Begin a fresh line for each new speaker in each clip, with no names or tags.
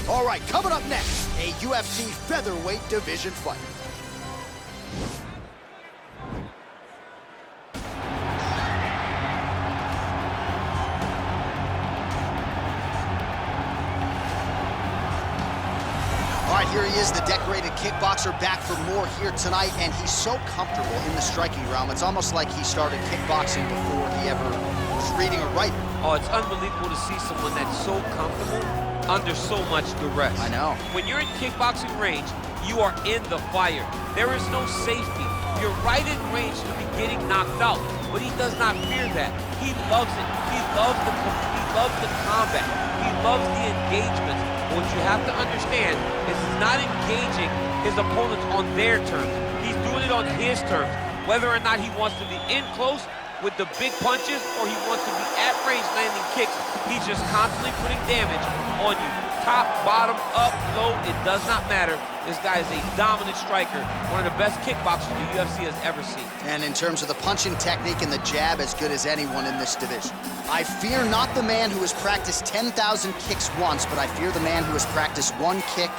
All right, coming up next, a UFC featherweight division fight. All right, here he is, the decorated kickboxer, back for more here tonight, and he's so comfortable in the striking realm. It's almost like he started kickboxing before he ever was reading or writing.
Oh, it's unbelievable to see someone that's so comfortable under so much duress.
I know.
When you're in kickboxing range, you are in the fire. There is no safety. You're right in range to be getting knocked out, but he does not fear that. He loves it. He loves the combat. He loves the engagements. But what you have to understand is he's not engaging his opponents on their terms. He's doing it on his terms. Whether or not he wants to be in close with the big punches or he wants to be at range landing kicks, he's just constantly putting damage on you. Top, bottom, up, low, it does not matter. This guy is a dominant striker, one of the best kickboxers the UFC has ever seen.
And in terms of the punching technique and the jab, as good as anyone in this division. I fear not the man who has practiced 10,000 kicks once, but I fear the man who has practiced one kick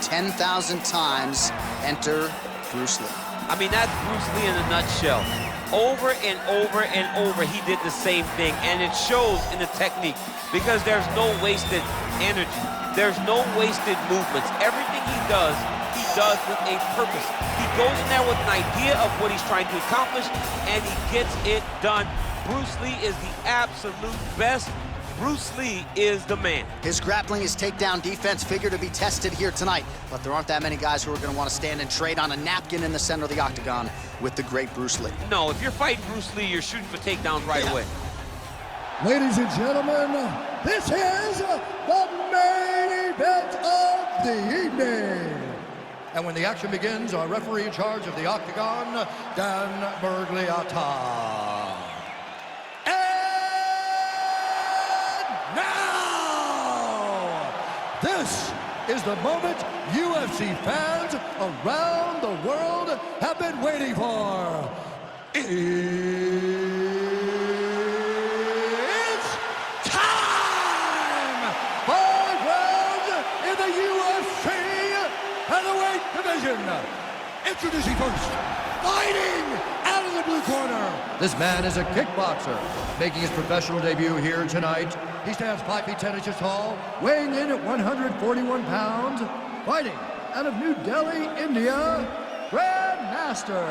10,000 times. Enter Bruce Lee.
I mean, that's Bruce Lee in a nutshell. Over and over and over, he did the same thing, and it shows in the technique because there's no wasted energy. There's no wasted movements. Everything he does with a purpose. He goes in there with an idea of what he's trying to accomplish, and he gets it done. Bruce Lee is the absolute best. Bruce Lee is the man.
His grappling, his takedown defense figure to be tested here tonight, but there aren't that many guys who are going to want to stand and trade on a napkin in the center of the octagon with the great Bruce Lee.
No, if you're fighting Bruce Lee, you're shooting for takedowns right away.
Ladies and gentlemen, this is the main event of the evening. And when the action begins, our referee in charge of the octagon, Dan Bergliata. And now, this is the moment UFC fans around the world have been waiting for. It's time! 5 rounds in the UFC featherweight division. Introducing first, fighting out of the blue corner. This man is a kickboxer, making his professional debut here tonight. He stands 5 feet 10 inches tall, weighing in at 141 pounds, fighting out of New Delhi, India, Grandmaster.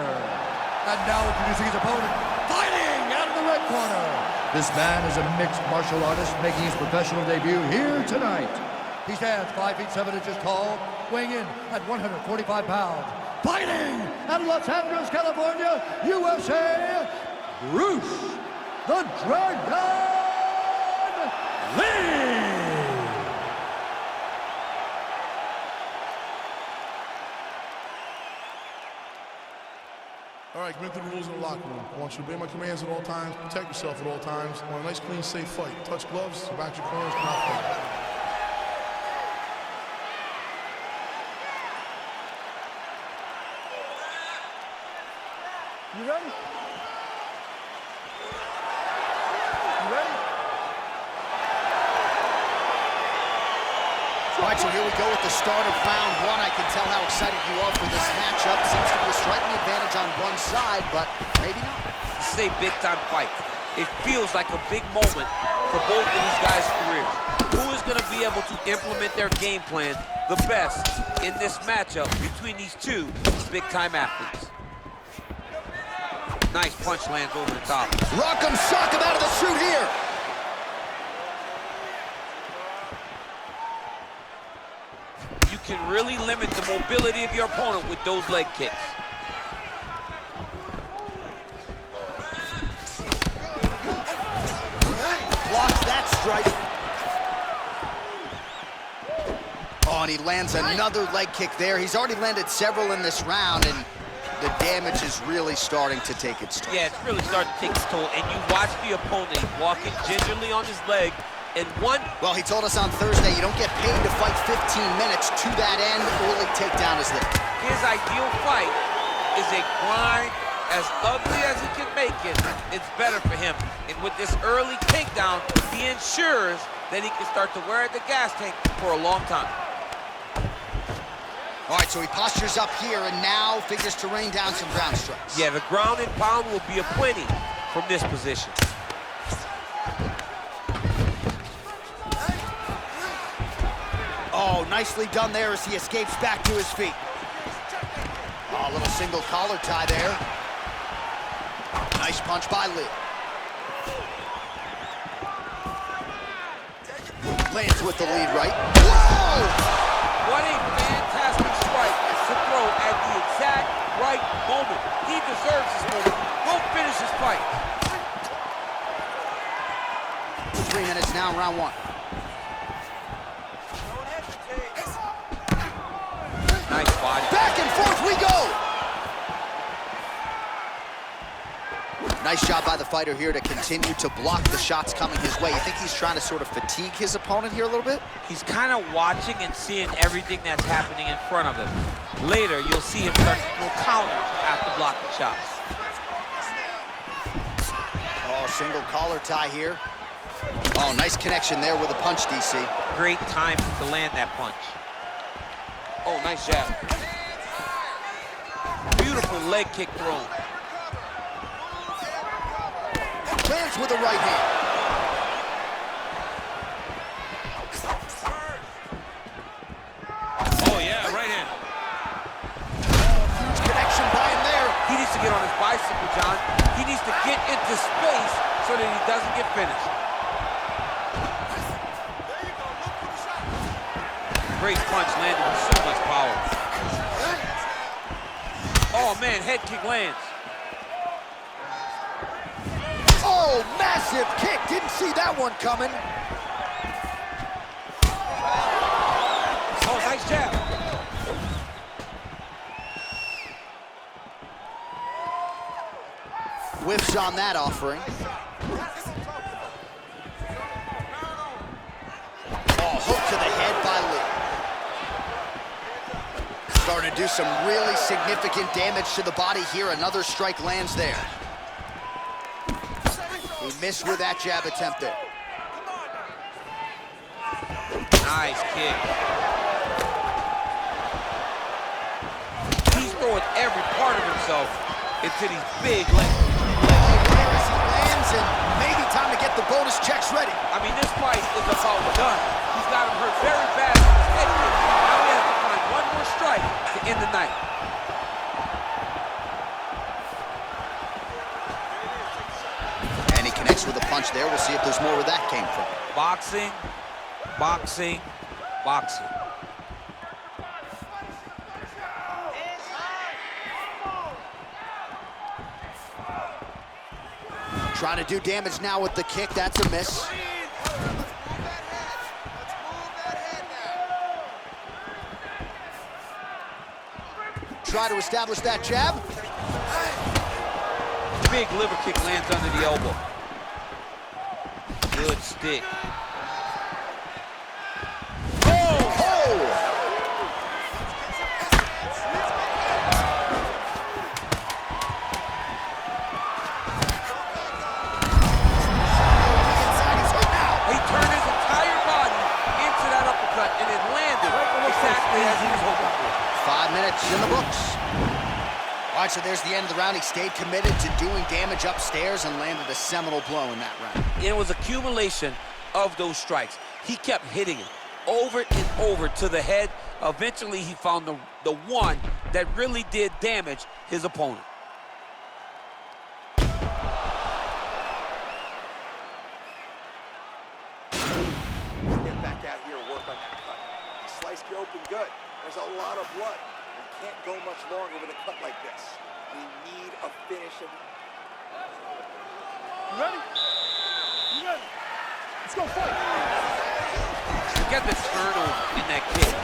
And now introducing his opponent, fighting out of the red corner. This man is a mixed martial artist, making his professional debut here tonight. He stands 5 feet 7 inches tall, weighing in at 145 pounds. Fighting out of Los Angeles, California, USA, Bruce the Dragon Lee!
All right, commit to the rules in the locker room. I want you to obey my commands at all times, protect yourself at all times. I want a nice, clean, safe fight. Touch gloves, back your corners, not fight.
You ready? You ready?
All right, so here we go with the start of round one. I can tell how excited you are for this matchup. Seems to be a striking advantage on one side, but maybe not.
This is a big-time fight. It feels like a big moment for both of these guys' careers. Who is going to be able to implement their game plan the best in this matchup between these two big-time athletes? Nice punch lands over the top.
Rock'em sock'em out of the chute here.
You can really limit the mobility of your opponent with those leg kicks.
Blocks that strike. Oh, and he lands another leg kick there. He's already landed several in this round, and the damage is really starting to take its toll.
Yeah, it's really starting to take its toll, and you watch the opponent walking gingerly on his leg, and one...
Well, he told us on Thursday you don't get paid to fight 15 minutes. To that end, early takedown is there.
His ideal fight is a grind as ugly as he can make it. It's better for him. And with this early takedown, he ensures that he can start to wear the gas tank for a long time.
All right, so he postures up here and now figures to rain down some ground strikes.
Yeah, the ground and pound will be aplenty from this position.
Oh, nicely done there as he escapes back to his feet. Oh, a little single collar tie there. Nice punch by Lee. Lands with the lead right. Whoa!
What a fantastic strike to throw at the exact right moment. He deserves this moment. Go finish his fight.
3 minutes now, round one.
Nice body.
Back and forth we go! Nice job by the fighter here to continue to block the shots coming his way. You think he's trying to sort of fatigue his opponent here a little bit?
He's kind of watching and seeing everything that's happening in front of him. Later, you'll see him start to throw counters after blocking shots.
Oh, single collar tie here. Oh, nice connection there with a punch, DC.
Great time to land that punch. Oh, nice jab. Beautiful leg kick thrown.
Lands with the right hand.
Oh, yeah, right hand.
Huge connection by him there.
He needs to get on his bicycle, John. He needs to get into space so that he doesn't get finished. Great punch landed with so much power. Oh, man, head kick lands.
Oh, massive kick. Didn't see that one coming.
Oh, nice jab.
Whiffs on that offering. Oh, hook to the head by Lee. Starting to do some really significant damage to the body here. Another strike lands there. He missed with that jab attempt there.
Nice kick. He's throwing every part of himself into these big legs.
As he lands, and maybe time to get the bonus checks ready.
I mean, this fight is about done. He's got him hurt very bad with his head kick. Now he has to find one more strike to end the night.
And he connects with a punch there. We'll see if there's more where that came from.
Boxing, boxing, boxing.
Trying to do damage now with the kick. That's a miss. Try to establish that jab.
Big liver kick lands under the elbow. Good stick.
In the books. All right, so there's the end of the round. He stayed committed to doing damage upstairs and landed a seminal blow in that round.
It was accumulation of those strikes. He kept hitting it over and over to the head. Eventually, he found the one that really did damage his opponent.
Get back out here and work on that cut. He sliced you open good. There's a lot of blood. Can't go much longer with a cut like this. We need a finish. You
ready? You ready? Let's go fight.
Look at the turnover in that kick.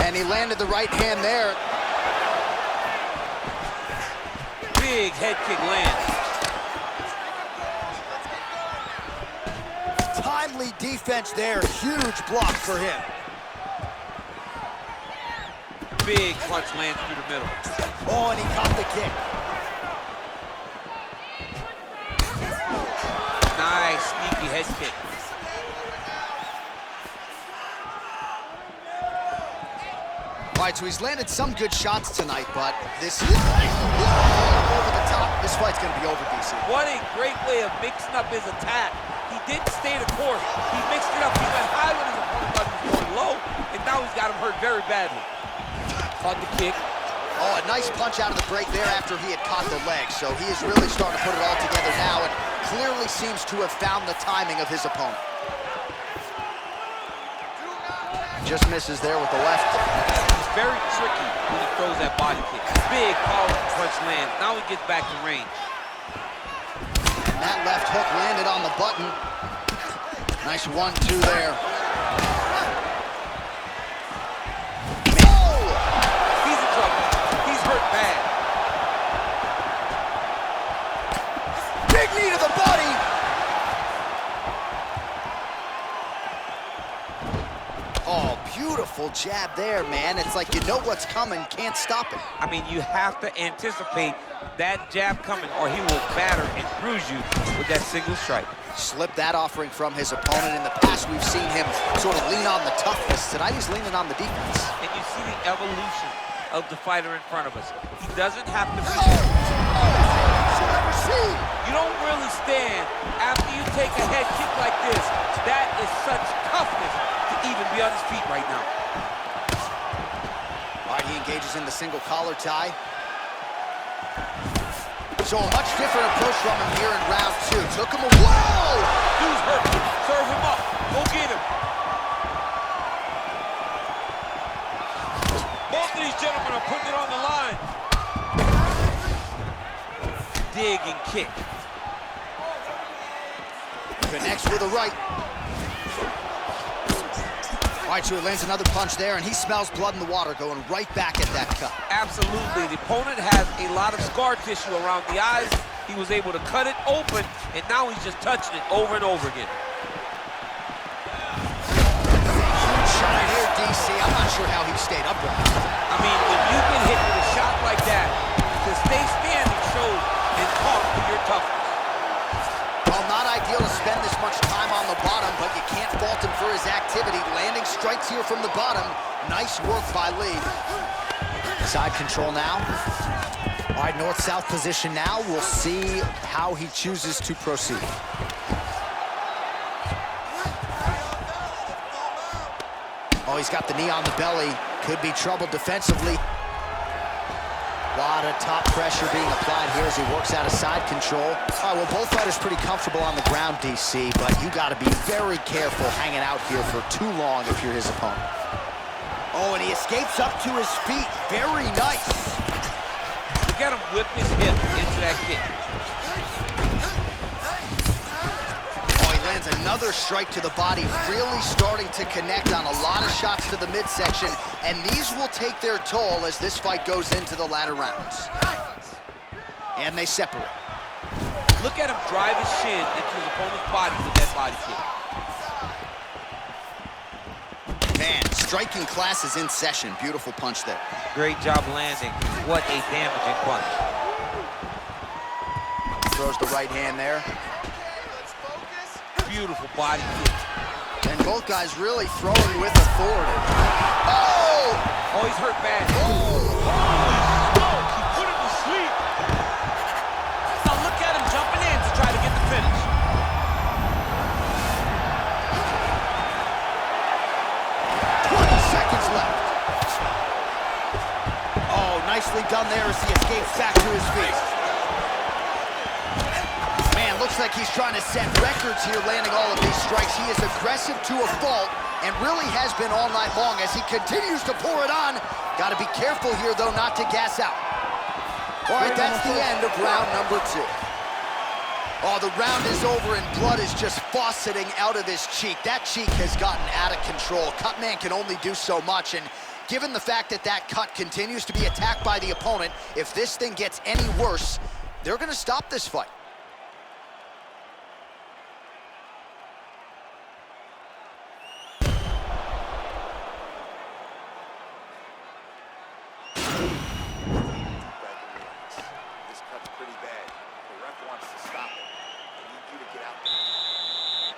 And he landed the right hand there.
Big head kick lands.
Timely defense there. Huge block for him.
Big punch lands through the middle.
Oh, and he caught the kick.
Nice sneak funky head kick.
All right, so he's landed some good shots tonight, but this over the top. This fight's gonna be over, DC.
What a great way of mixing up his attack. He didn't stay the course. He mixed it up. He went high when his opponent thought he was going low, and now he's got him hurt very badly. Caught the kick.
Oh, a nice punch out of the break there after he had caught the leg. So he is really starting to put it all together now and clearly seems to have found the timing of his opponent. Just misses there with the left.
He's very tricky when he throws that body kick. Big, powerful punch lands. Now he gets back to range.
And that left hook landed on the button. Nice 1-2 there. Oh!
He's in trouble. He's hurt bad.
Big knee to the body. Oh, beautiful jab there, man. It's like you know what's coming, can't stop it.
I mean, you have to anticipate that jab coming or he will batter and bruise you with that single strike.
Slipped that offering from his opponent. In the past, we've seen him sort of lean on the toughness. Tonight, he's leaning on the defense.
And you see the evolution of the fighter in front of us. He doesn't have to be... You don't really stand after you take a head kick like this. That is such toughness to even be on his feet right now.
All right, he engages in the single collar tie. So a much different approach from him here in round 2. Took him a... Whoa!
Dude's hurt. Serve him up. Go get him. Both of these gentlemen are putting it on the line. Dig and kick.
Connects with a right. All right, so he lands another punch there, and he smells blood in the water, going right back at that cut.
Absolutely. The opponent has a lot of scar tissue around the eyes. He was able to cut it open, and now he's just touching it over and over again.
Huge shot here, DC. I'm not sure how he stayed upright.
I mean, when you get hit with a shot like that, to stay standing shows and talk to your toughness.
Well, not ideal to spend this much time on the bottom, but you can't fault him for his activity. Landing strikes here from the bottom. Nice work by Lee. Side control now. All right, north-south position now. We'll see how he chooses to proceed. Oh, he's got the knee on the belly. Could be trouble defensively. A lot of top pressure being applied here as he works out of side control. All right, well, both fighters pretty comfortable on the ground, DC, but you got to be very careful hanging out here for too long if you're his opponent. Oh, and he escapes up to his feet. Very nice.
Look at him whip his hip into that kick.
Oh, he lands another strike to the body, really starting to connect on a lot of shots to the midsection, and these will take their toll as this fight goes into the latter rounds. And they separate.
Look at him drive his shin into his opponent's body with that body kick.
Man, striking class is in session. Beautiful punch there.
Great job landing. What a damaging punch.
Throws the right hand there.
Beautiful body kick.
And both guys really throwing with authority. Oh!
Oh, he's hurt bad.
Oh!
He put him to sleep. Now look at him jumping in to try to get the finish.
20 seconds left. Oh, nicely done there as he escapes back to his feet. Man, looks like he's trying to set records here, landing all of these strikes. He is aggressive to a fault and really has been all night long as he continues to pour it on. Got to be careful here, though, not to gas out. All right, that's the end of round number 2. Oh, the round is over and blood is just fauceting out of his cheek. That cheek has gotten out of control. Cutman can only do so much, and given the fact that that cut continues to be attacked by the opponent, if this thing gets any worse, they're going to stop this fight.
This cut's pretty bad. The ref wants to stop it. I need you to get out there.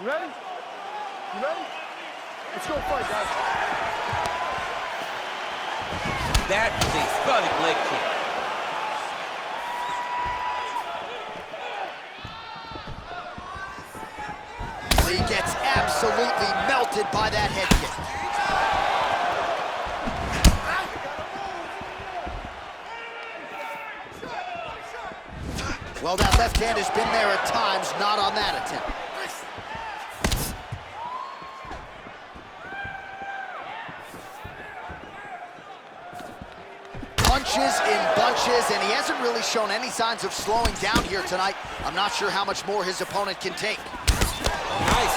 You ready? You ready? Let's go fight, guys.
That is a stunning leg kick.
Lee gets absolutely melted by that head kick. Well, that left hand has been there at times, not on that attempt. Punches in bunches, and he hasn't really shown any signs of slowing down here tonight. I'm not sure how much more his opponent can take.
Nice.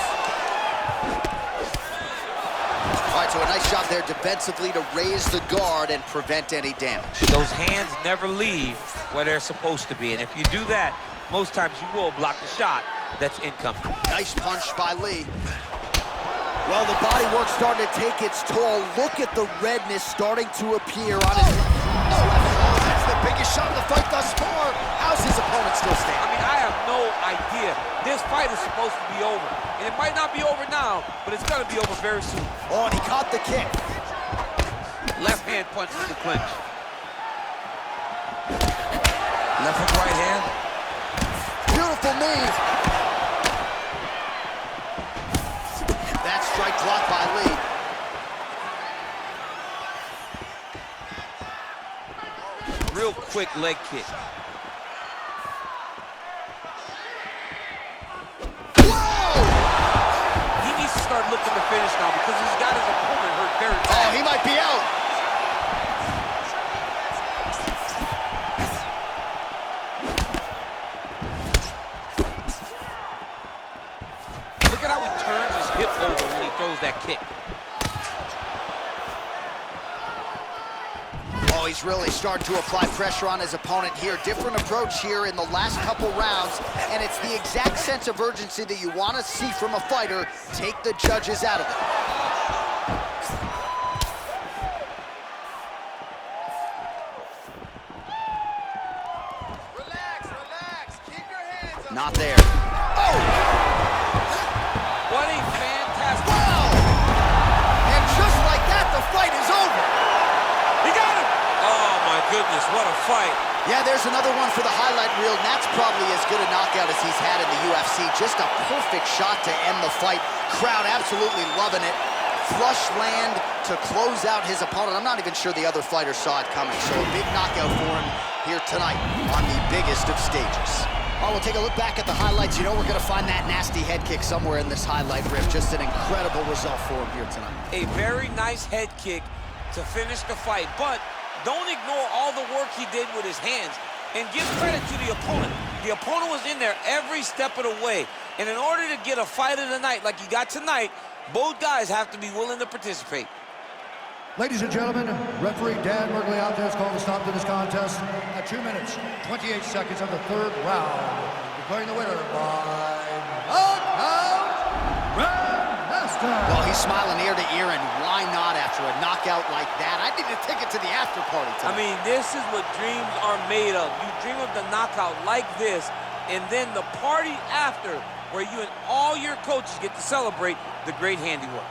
All right, so a nice shot there defensively to raise the guard and prevent any damage.
Those hands never leave where they're supposed to be, and if you do that, most times you will block the shot that's incoming.
Nice punch by Lee. Well, the body work's starting to take its toll. Look at the redness starting to appear on his left. Oh, that's the biggest shot of the fight thus far. How's his opponent still
I
standing?
mean, I have no idea. This fight is supposed to be over, and it might not be over now, but it's gonna be over very soon.
Oh, and he caught the kick.
Left hand punch to the clinch. Left hook, right hand.
Beautiful knee. That strike blocked by Lee.
Real quick leg kick.
Whoa!
He needs to start looking to finish now because he's got his opponent hurt very bad.
Oh, he might be out.
Look at how he turns his hip over when he throws that kick.
Oh, he's really starting to apply pressure on his opponent here. Different approach here in the last couple rounds, and it's the exact sense of urgency that you want to see from a fighter. Take the judges out of it.
Relax. Keep your hands up.
Not there. Oh!
What a fantastic...
Wow! And just like that, the fight is over.
He got him! Oh my goodness, what a fight.
Yeah, there's another one for the highlight reel, and that's probably as good a knockout as he's had in the UFC. Just a perfect shot to end the fight. Crowd absolutely loving it. Flush land to close out his opponent. I'm not even sure the other fighter saw it coming, so a big knockout for him here tonight on the biggest of stages. All right, we'll take a look back at the highlights. You know we're going to find that nasty head kick somewhere in this highlight rip. Just an incredible result for him here tonight.
A very nice head kick to finish the fight, but don't ignore all the work he did with his hands, and give credit to the opponent. The opponent was in there every step of the way, and in order to get a fight of the night like you got tonight, both guys have to be willing to participate.
Ladies and gentlemen, referee Dan Mergliata has called a stop to this contest at 2 minutes, 28 seconds of the third round, declaring the winner by knockout, Grandmaster.
Well, he's smiling ear to ear, and why not after a knockout like that? I need a ticket to the after party tonight.
I mean, this is what dreams are made of. You dream of the knockout like this, and then the party after, where you and all your coaches get to celebrate the great handiwork.